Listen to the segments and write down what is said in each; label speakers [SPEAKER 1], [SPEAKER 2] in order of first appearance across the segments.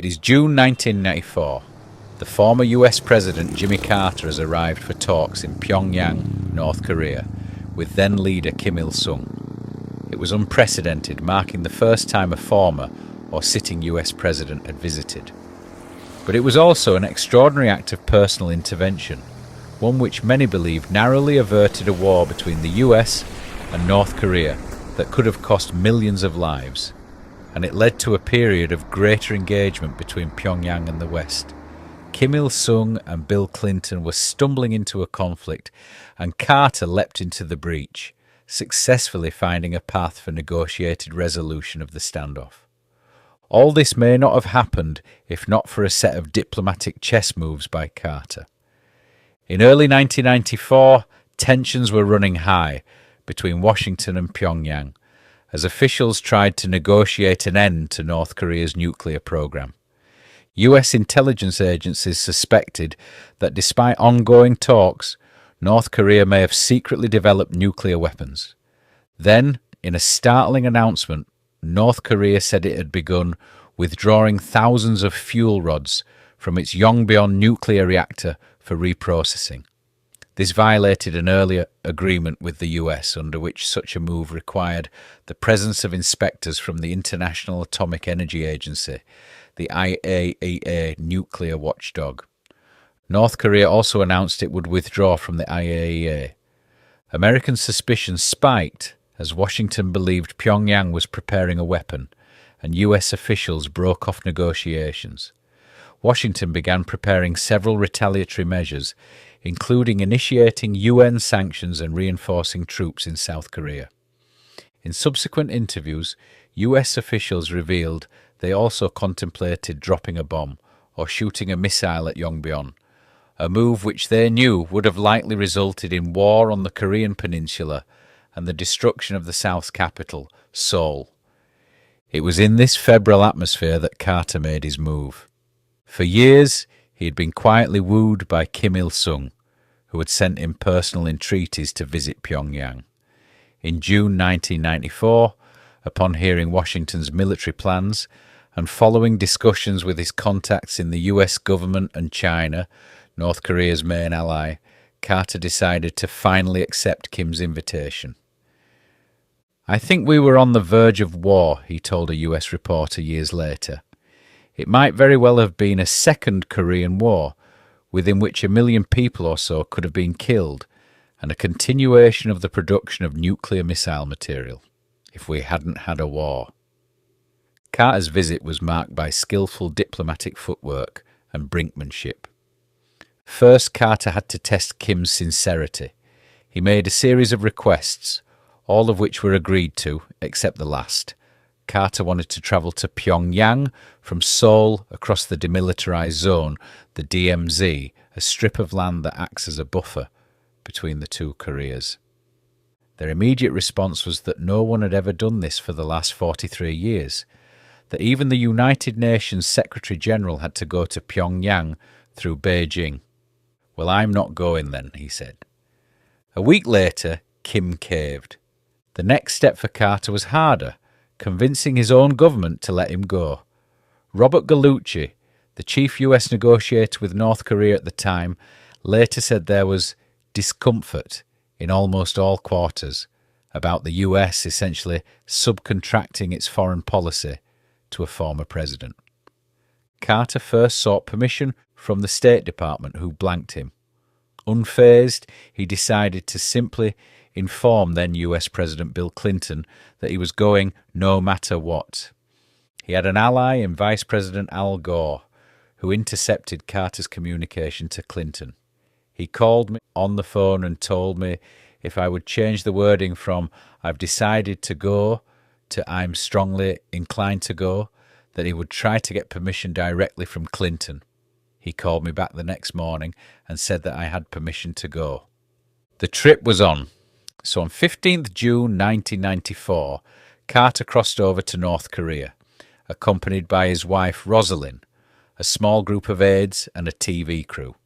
[SPEAKER 1] It is June 1994. The former US President Jimmy Carter has arrived for talks in Pyongyang, North Korea, with then leader Kim Il-sung. It was unprecedented, marking the first time a former or sitting US president had visited. But it was also an extraordinary act of personal intervention, one which many believe narrowly averted a war between the US and North Korea that could have cost millions of lives. And it led to a period of greater engagement between Pyongyang and the West. Kim Il-sung and Bill Clinton were stumbling into a conflict, and Carter leapt into the breach, successfully finding a path for negotiated resolution of the standoff. All this may not have happened if not for a set of diplomatic chess moves by Carter. In early 1994, tensions were running high between Washington and Pyongyang, as officials tried to negotiate an end to North Korea's nuclear program. US intelligence agencies suspected that despite ongoing talks, North Korea may have secretly developed nuclear weapons. Then, in a startling announcement, North Korea said it had begun withdrawing thousands of fuel rods from its Yongbyon nuclear reactor for reprocessing. This violated an earlier agreement with the US under which such a move required the presence of inspectors from the International Atomic Energy Agency, the IAEA nuclear watchdog. North Korea also announced it would withdraw from the IAEA. American suspicion spiked as Washington believed Pyongyang was preparing a weapon, and US officials broke off negotiations. Washington began preparing several retaliatory measures, including initiating UN sanctions and reinforcing troops in South Korea. In subsequent interviews, US officials revealed they also contemplated dropping a bomb or shooting a missile at Yongbyon, a move which they knew would have likely resulted in war on the Korean Peninsula and the destruction of the South's capital, Seoul. It was in this febrile atmosphere that Carter made his move. For years, he had been quietly wooed by Kim Il-sung, who had sent him personal entreaties to visit Pyongyang. In June 1994, upon hearing Washington's military plans and following discussions with his contacts in the US government and China, North Korea's main ally, Carter decided to finally accept Kim's invitation. "I think we were on the verge of war," he told a US reporter years later. "It might very well have been a second Korean War, within which 1 million people or so could have been killed, and a continuation of the production of nuclear missile material, if we hadn't had a war." Carter's visit was marked by skillful diplomatic footwork and brinkmanship. First, Carter had to test Kim's sincerity. He made a series of requests, all of which were agreed to, except the last. Carter wanted to travel to Pyongyang from Seoul across the demilitarized zone, the DMZ, a strip of land that acts as a buffer between the two Koreas. Their immediate response was that no one had ever done this for the last 43 years, that even the United Nations Secretary General had to go to Pyongyang through Beijing. "Well, I'm not going then," he said. A week later, Kim caved. The next step for Carter was harder, convincing his own government to let him go. Robert Gallucci, the chief US negotiator with North Korea at the time, later said there was discomfort in almost all quarters about the US essentially subcontracting its foreign policy to a former president. Carter first sought permission from the State Department, who blanked him. Unfazed, he decided to simply inform then US President Bill Clinton that he was going no matter what. He had an ally in Vice President Al Gore, who intercepted Carter's communication to Clinton. He called me on the phone and told me if I would change the wording from "I've decided to go" to "I'm strongly inclined to go," that he would try to get permission directly from Clinton. He called me back the next morning and said that I had permission to go. The trip was on. So on 15th June 1994, Carter crossed over to North Korea, accompanied by his wife Rosalind, a small group of aides and a TV crew.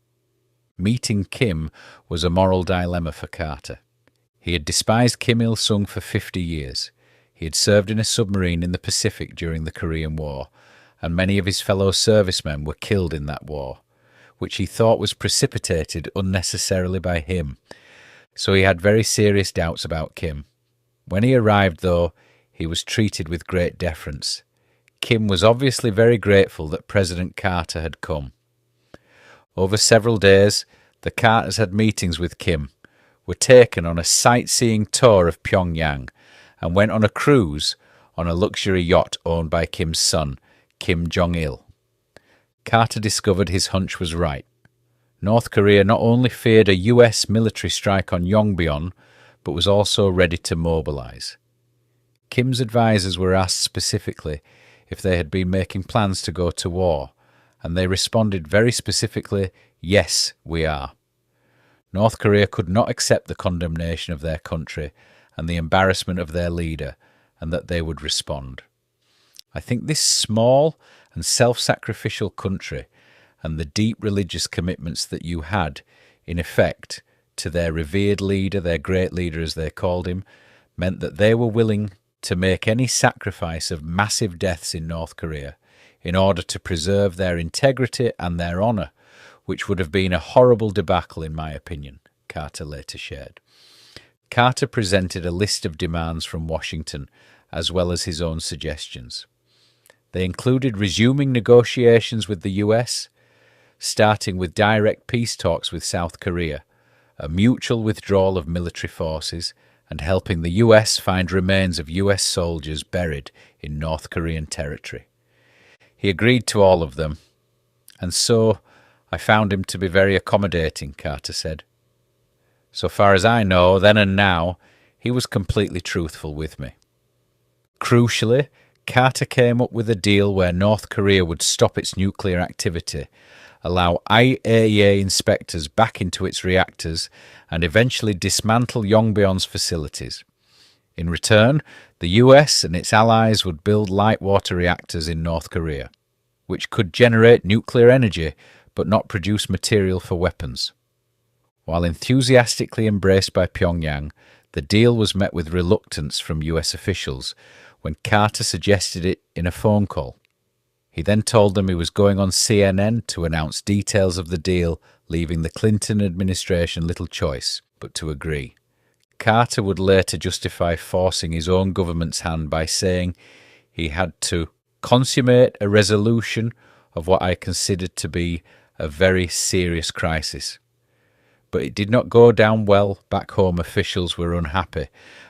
[SPEAKER 1] Meeting Kim was a moral dilemma for Carter. He had despised Kim Il-sung for 50 years. He had served in a submarine in the Pacific during the Korean War and many of his fellow servicemen were killed in that war, which he thought was precipitated unnecessarily by him. So he had very serious doubts about Kim. When he arrived, though, he was treated with great deference. Kim was obviously very grateful that President Carter had come. Over several days, the Carters had meetings with Kim, were taken on a sightseeing tour of Pyongyang, and went on a cruise on a luxury yacht owned by Kim's son, Kim Jong-il. Carter discovered his hunch was right. North Korea not only feared a US military strike on Yongbyon, but was also ready to mobilize. Kim's advisers were asked specifically if they had been making plans to go to war, and they responded very specifically, "Yes, we are." North Korea could not accept the condemnation of their country and the embarrassment of their leader, and that they would respond. I think this small and self-sacrificial country and the deep religious commitments that you had, in effect, to their revered leader, their great leader as they called him, meant that they were willing to make any sacrifice of massive deaths in North Korea in order to preserve their integrity and their honour, which would have been a horrible debacle in my opinion, Carter later shared. Carter presented a list of demands from Washington as well as his own suggestions. They included resuming negotiations with the US, starting with direct peace talks with South Korea, a mutual withdrawal of military forces, and helping the US find remains of US soldiers buried in North Korean territory. He agreed to all of them, and so I found him to be very accommodating, Carter said. So far as I know, then and now, he was completely truthful with me. Crucially, Carter came up with a deal where North Korea would stop its nuclear activity, allow IAEA inspectors back into its reactors, and eventually dismantle Yongbyon's facilities. In return, the US and its allies would build light water reactors in North Korea, which could generate nuclear energy but not produce material for weapons. While enthusiastically embraced by Pyongyang, the deal was met with reluctance from US officials when Carter suggested it in a phone call. He then told them he was going on CNN to announce details of the deal, leaving the Clinton administration little choice but to agree. Carter would later justify forcing his own government's hand by saying he had to consummate a resolution of what I considered to be a very serious crisis. But it did not go down well. Back home, officials were unhappy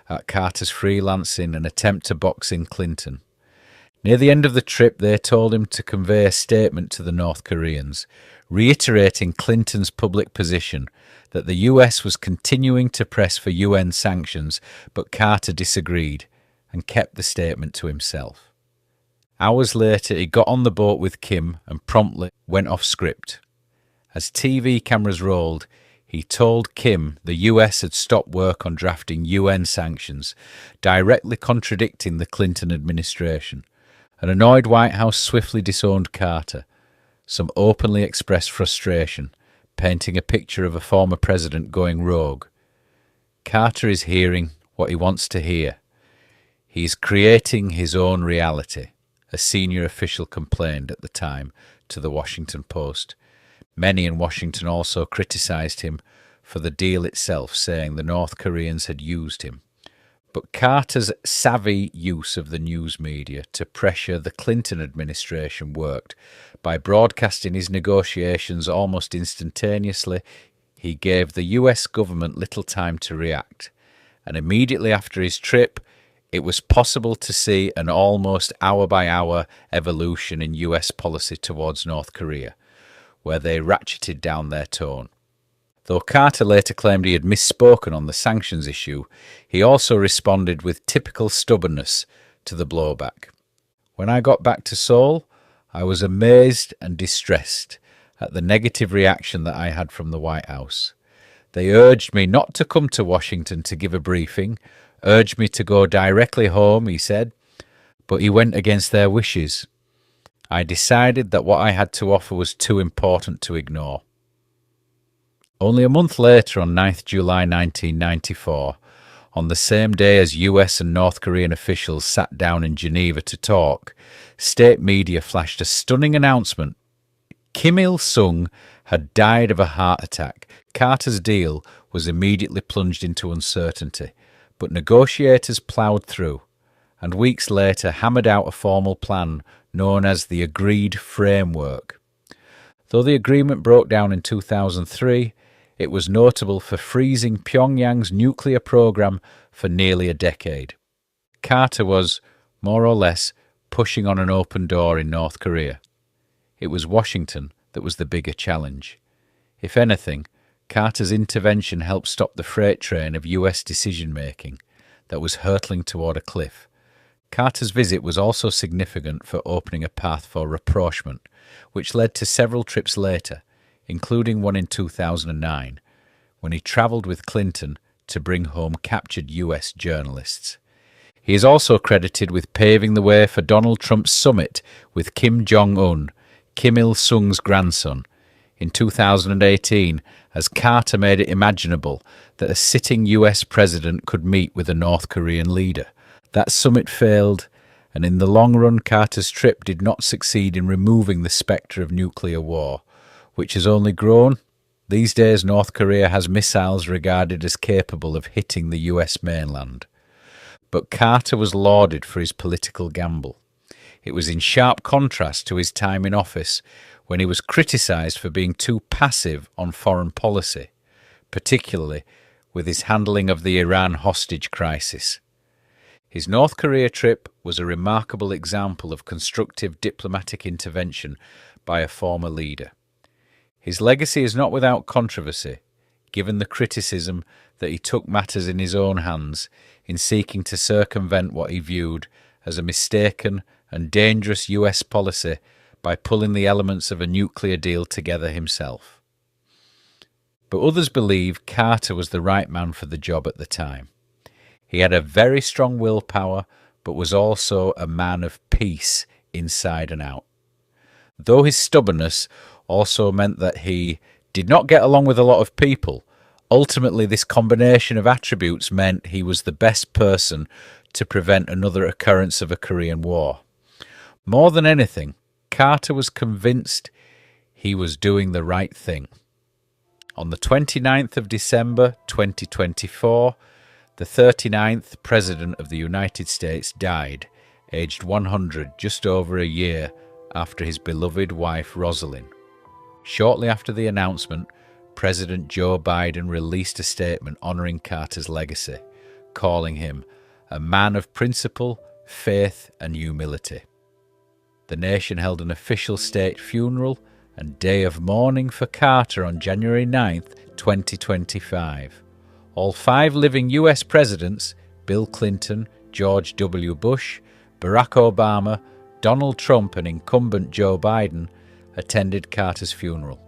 [SPEAKER 1] at Carter's freelancing and attempt to box in Clinton. Near the end of the trip, they told him to convey a statement to the North Koreans, reiterating Clinton's public position that the US was continuing to press for UN sanctions, but Carter disagreed and kept the statement to himself. Hours later, he got on the boat with Kim and promptly went off script. As TV cameras rolled, he told Kim the US had stopped work on drafting UN sanctions, directly contradicting the Clinton administration. An annoyed White House swiftly disowned Carter. Some openly expressed frustration, painting a picture of a former president going rogue. Carter is hearing what he wants to hear. He is creating his own reality, a senior official complained at the time to the Washington Post. Many in Washington also criticized him for the deal itself, saying the North Koreans had used him. But Carter's savvy use of the news media to pressure the Clinton administration worked. By broadcasting his negotiations almost instantaneously, he gave the US government little time to react. And immediately after his trip, it was possible to see an almost hour-by-hour evolution in US policy towards North Korea, where they ratcheted down their tone. Though Carter later claimed he had misspoken on the sanctions issue, he also responded with typical stubbornness to the blowback. When I got back to Seoul, I was amazed and distressed at the negative reaction that I had from the White House. They urged me not to come to Washington to give a briefing, urged me to go directly home, he said, but he went against their wishes. I decided that what I had to offer was too important to ignore. Only a month later, on 9th July 1994, On the same day as US and North Korean officials sat down in Geneva to talk, state media flashed a stunning announcement. Kim Il-sung had died of a heart attack. Carter's deal was immediately plunged into uncertainty, but negotiators ploughed through, and weeks later hammered out a formal plan known as the Agreed Framework. Though the agreement broke down in 2003, it was notable for freezing Pyongyang's nuclear program for nearly a decade. Carter was, more or less, pushing on an open door in North Korea. It was Washington that was the bigger challenge. If anything, Carter's intervention helped stop the freight train of US decision-making that was hurtling toward a cliff. Carter's visit was also significant for opening a path for rapprochement, which led to several trips later, including one in 2009, when he travelled with Clinton to bring home captured US journalists. He is also credited with paving the way for Donald Trump's summit with Kim Jong-un, Kim Il-sung's grandson, in 2018, as Carter made it imaginable that a sitting US president could meet with a North Korean leader. That summit failed, and in the long run Carter's trip did not succeed in removing the spectre of nuclear war, which has only grown. These days North Korea has missiles regarded as capable of hitting the US mainland. But Carter was lauded for his political gamble. It was in sharp contrast to his time in office, when he was criticised for being too passive on foreign policy, particularly with his handling of the Iran hostage crisis. His North Korea trip was a remarkable example of constructive diplomatic intervention by a former leader. His legacy is not without controversy, given the criticism that he took matters in his own hands in seeking to circumvent what he viewed as a mistaken and dangerous US policy by pulling the elements of a nuclear deal together himself. But others believe Carter was the right man for the job at the time. He had a very strong willpower, but was also a man of peace inside and out. Though his stubbornness also meant that he did not get along with a lot of people, ultimately this combination of attributes meant he was the best person to prevent another occurrence of a Korean War. More than anything, Carter was convinced he was doing the right thing. On the 29th of December 2024, the 39th President of the United States died, aged 100, just over a year after his beloved wife Rosalind. Shortly after the announcement, President Joe Biden released a statement honouring Carter's legacy, calling him a man of principle, faith and humility. The nation held an official state funeral and day of mourning for Carter on January 9th, 2025. All 5 living US presidents, Bill Clinton, George W. Bush, Barack Obama, Donald Trump and incumbent Joe Biden, attended Carter's funeral.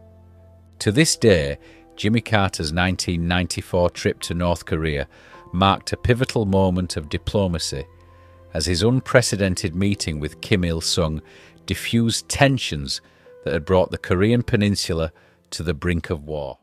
[SPEAKER 1] To this day, Jimmy Carter's 1994 trip to North Korea marked a pivotal moment of diplomacy, as his unprecedented meeting with Kim Il-sung diffused tensions that had brought the Korean Peninsula to the brink of war.